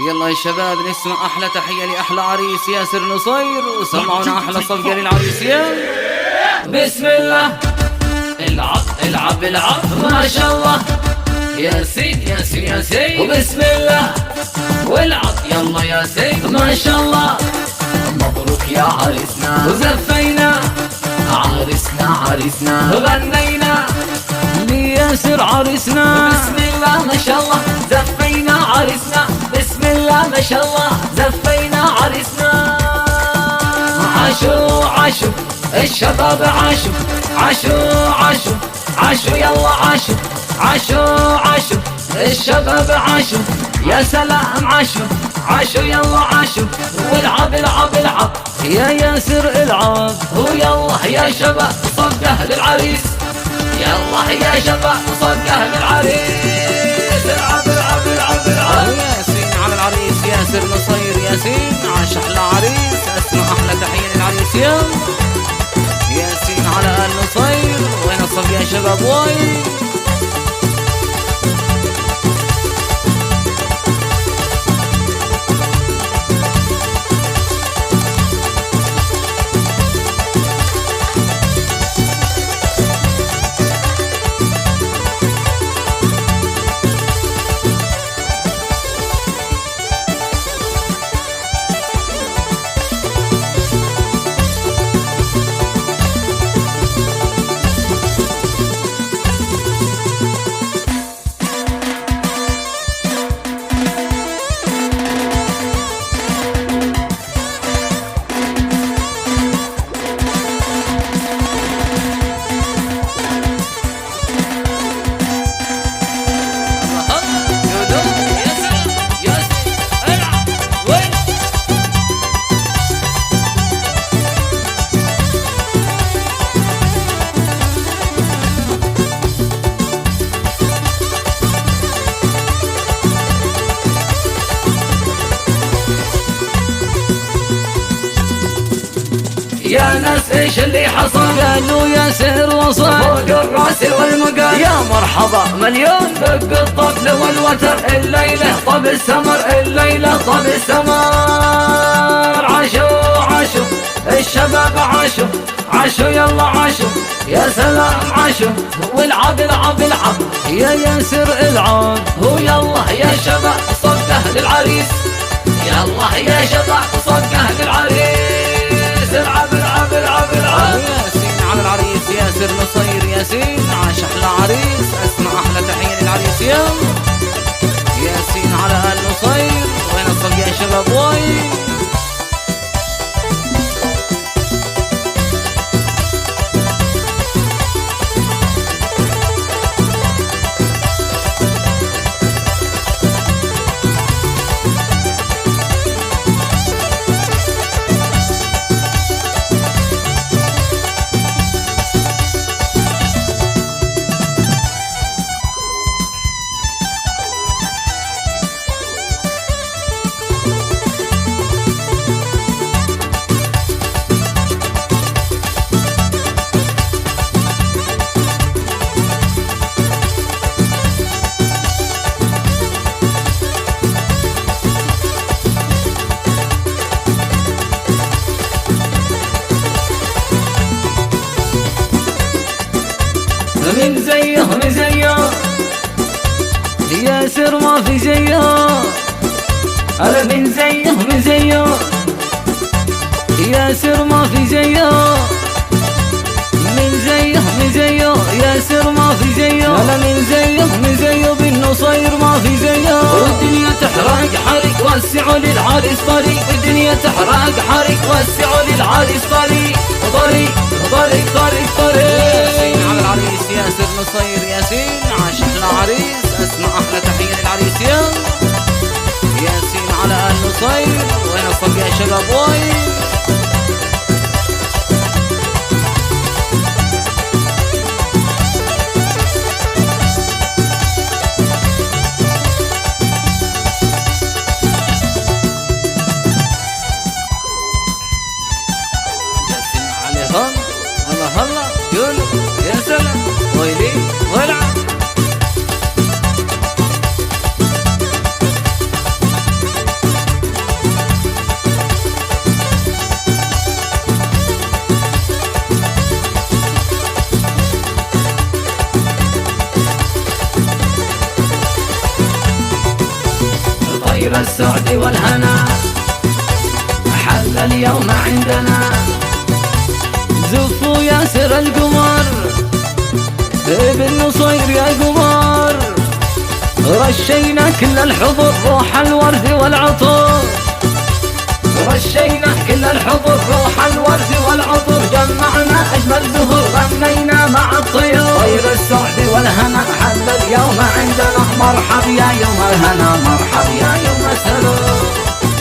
يلا يا شباب نسمع احلى تحيه لاحلى عريس ياسر نصير، وسمعونا احلى صفقه للعريس. يلا بسم الله. العب العب العب ما شاء الله. ياسين ياسين ياسين وبسم الله. والعب يلا ياسين ما شاء الله. مبروك يا عريسنا وزفينا عريسنا عريسنا وغنينا لياسر عريسنا. بسم الله ما شاء الله زفينا عريسنا. بسم الله ما شاء الله زفينا عريسنا. عاشوا عاشوا الشباب عاشوا عاشوا عاشوا عاشوا يلا عاشوا عاشوا عاشوا الشباب عاشوا يا سلام عاشوا عاشوا يلا عاشوا. والعب العب العب يا ياسر العب ويلا يا شباب صفقه للعريس. يلا يا شباب صفقه للعريس. العب العب العب العب. ياسين على العريس ياسر نصير. ياسين عاش احلى عريس، اسمع احلى تحيه للعريس. يلا ياسين على ال نصير. وين الصف يا شباب وين؟ يا ناس ايش اللي حصل؟ قالوا ياسر وصل فوق الراس والمقام. يا مرحبا مليون دق الطبل والوتر الليلة طب السمر الليلة طب السمر. عاشوا عاشوا الشباب عاشوا عاشوا يلا عاشوا يا سلام عاشوا. والعب العب العب يا ياسر العب ويلا يا شباب صفقه للعريس. يلا يا شباب صفقه للعريس. العب العب العب العب. ياسين على العريس ياسر نصير. ياسين عاش احلى عريس، اسمع احلى تحيه للعريس. يلا ياسين على ال نصير. وين الصف يا شباب وين؟ من زيه من زيه ياسر ما في زيه. أنا من زيه من زيه ياسر ما في زيه. من زيه من زيه ياسر ما في زيه. أنا من زيه من زيه بالنصير ما في زيه. والدنيا تحرق حرق وسعوا للعريس طريق. الدنيا تحرق حرق وسعوا للعريس طريق. طريق طريق طريق طريق. ياسين على العريس ياسر نصير. ياسين عاش احلى عريس، اسمع احلى تحيه للعريس. يلا ياسين على ال نصير. وين الصف يا شباب وين؟ هلا هلا قولوا يا سلام. ويلي والعب. طير السعد والهنا حل اليوم عندنا. زفوا ياسر القمر ابن نصير يا قمر، رشينا كل الحضور روح الورد والعطور، رشينا كل الحضور روح الورد والعطور، جمعنا أجمل زهور غنينا مع الطيور. طير السعد والهنا حل اليوم عندنا، مرحب يا يوم الهنا مرحب يا يوم السرور.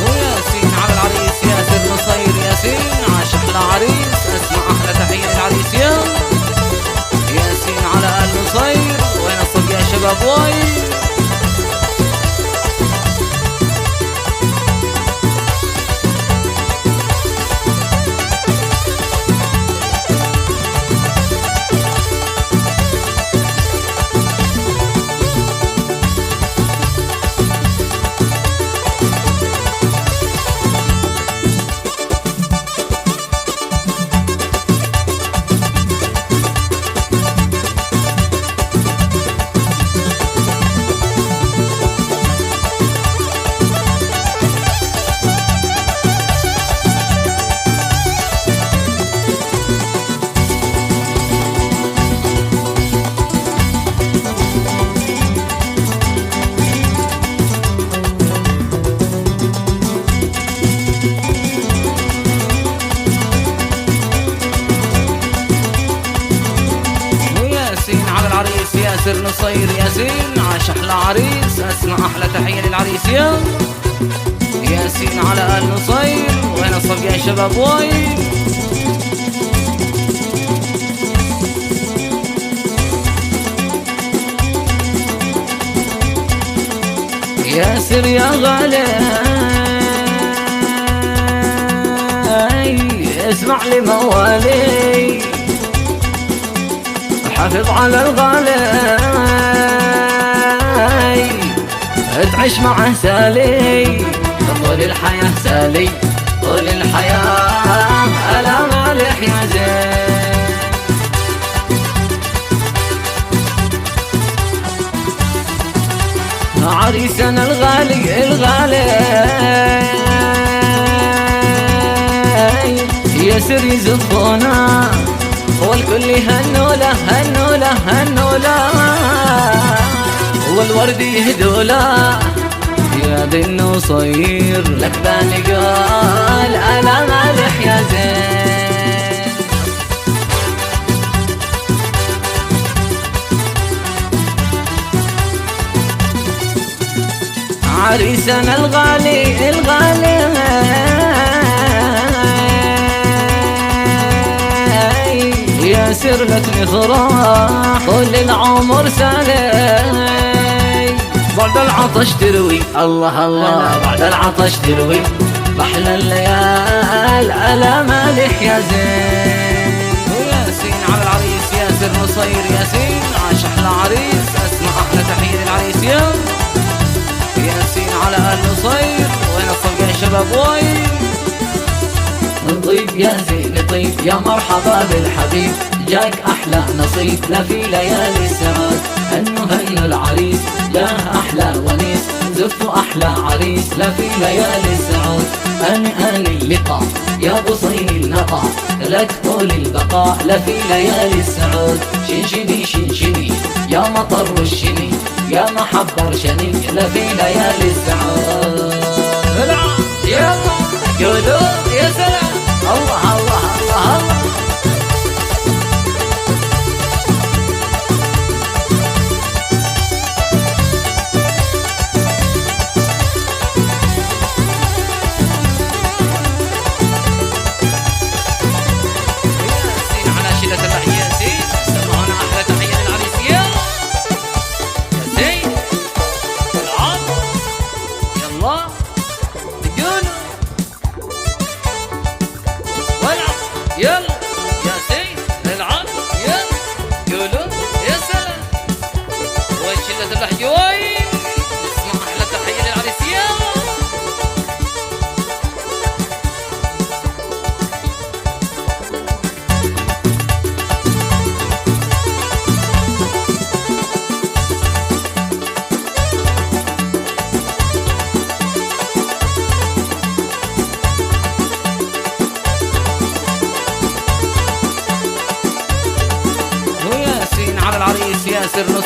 وياسين على العريس ياسر نصير، ياسين عاش احلى عريس، اسمع احلى تحيه للعريس ياسين على ال نصير. وين الصف يا شباب وين؟ ياسر نصير، ياسين عاش احلى عريس، اسمع احلى تحيه للعريس ياسين على ال نصير. وين الصف يا شباب وين؟ ياسر يا غالي اسمع لي موالي، حافظ على الغالي تعيش معه سالي، طول الحياة سالي طول الحياة ألا مالح يا زين. عريسنا الغالي ياسر يزفونا، والكل هنوله هنوله هنوله، والورد يهدوله يا ذي النصير، لك باني قال ألا مالح يا زين. عريسنا الغالي ياسر لك نفرح طول العمر سالي، بعد العطش تروي الله الله، بعد العطش تروي بحلى الليال ألا مالح يا زين. وياسين على العريس ياسر نصير، ياسين عاش احلى عريس، اسمع احلى تحيه للعريس ياسين على ال نصير. وين الصف يا شباب وين؟ نطيب يا زين نطيب يا مرحبا بالحبيب، جاك أحلى نصيب لا في ليالي السعاد، هنوا العريس جاه أحلى ونيس، زفوا أحلى عريس لا في ليالي السعود. آن اللقاء يا بصين النقاء، لك طول البقاء لا في ليالي السعود. شنشني شنشني يا مطر والشني، يا محبر شني لا في ليالي السعود. يلا قولوا يا سلام الله الله الله الله.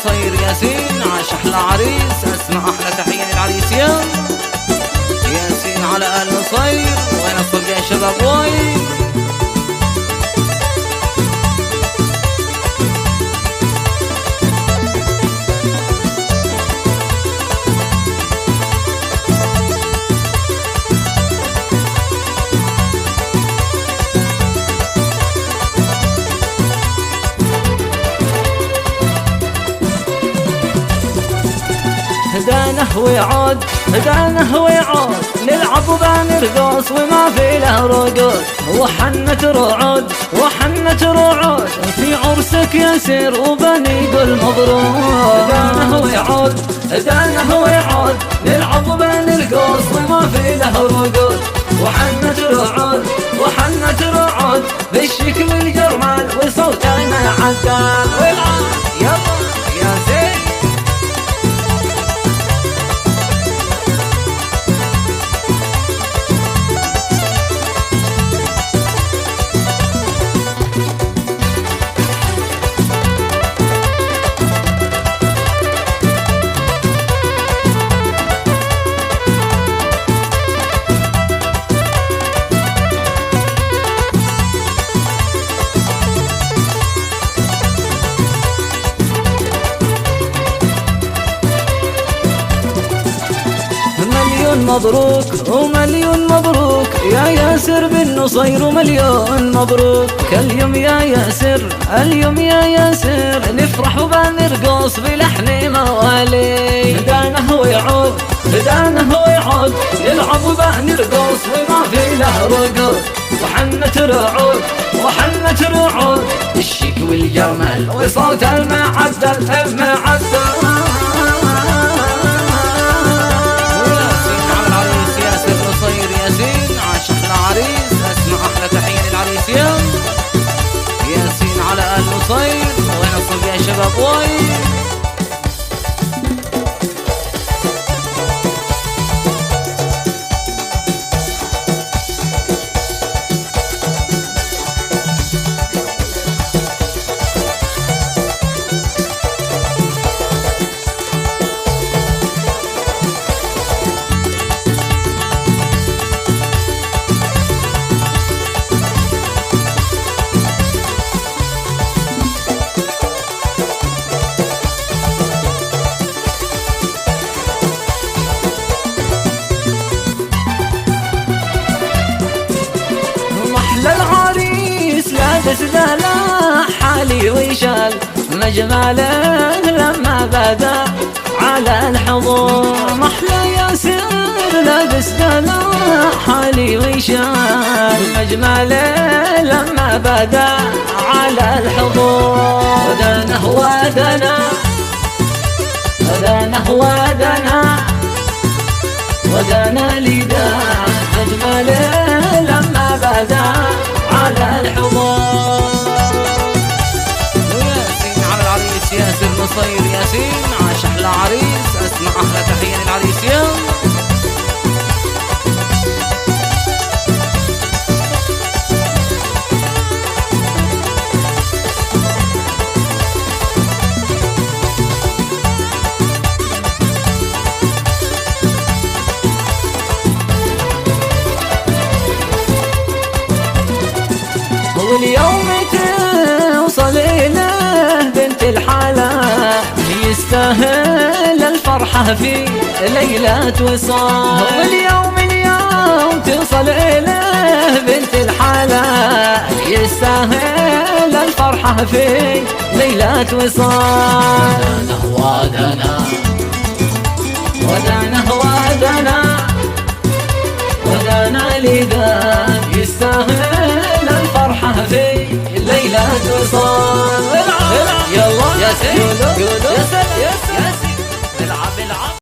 نصير ياسين عاش احلى عريس، اسمع احلى تحيه للعريس ياسين على ال نصير. وين الصدق يا شباب وين؟ هدانه ويعود هدانه ويعود، نلعب وبنرقص وما في له رقود، وحنت رعود وحنت رعود، في عرسك ياسر وبنقول مبروك. هدانه ويعود هدانه ويعود، نلعب وبنرقص وما في له رقود، وحنت رعود وحنت رعود، بالشكل الجرمال وصوتنا عدال. والعاد يلا يا زين. مبروك ومليون مبروك يا ياسر بن نصير، ومليون مبروك اليوم يا ياسر، اليوم يا ياسر، نفرح وبنرقص بلحن موالي. هدانه ويعود هدانه ويعود، نلعب وبنرقص وما في له رقود، وحنت رعود وحنت رعود، الشيك والجمال وصوت المعدل المعدل. نصير ياسين عاش احلى عريس، اسمع احلى تحيه للعريس ياسين على ال نصير. وين الصدق يا شباب وين؟ للعريس لابس دلع حالي ويشال، مجماله لما بدا على الحضور. محلى ياسر لابس دلع حالي ويشال، مجماله لما بدا على الحضور. ودنا ودنا ودنا ودنا ودنا لداع، مجماله لما بدا على الحضور. وياسين على العريس ياسر نصير ياسين عاش احلى عريس، اسمع احلى تحيه للعريس واليوم توصل إله بنت الحلا، يستاهل الفرحة في ليلة وصال. واليوم توصل إله بنت الحلا، يستاهل الفرحة في ليلة وصال. ودنا ودنا ودنا ودنا لذا، يستاهل الفرحة في الليلة وصال. يلا يا سيد قولوا يا سلام.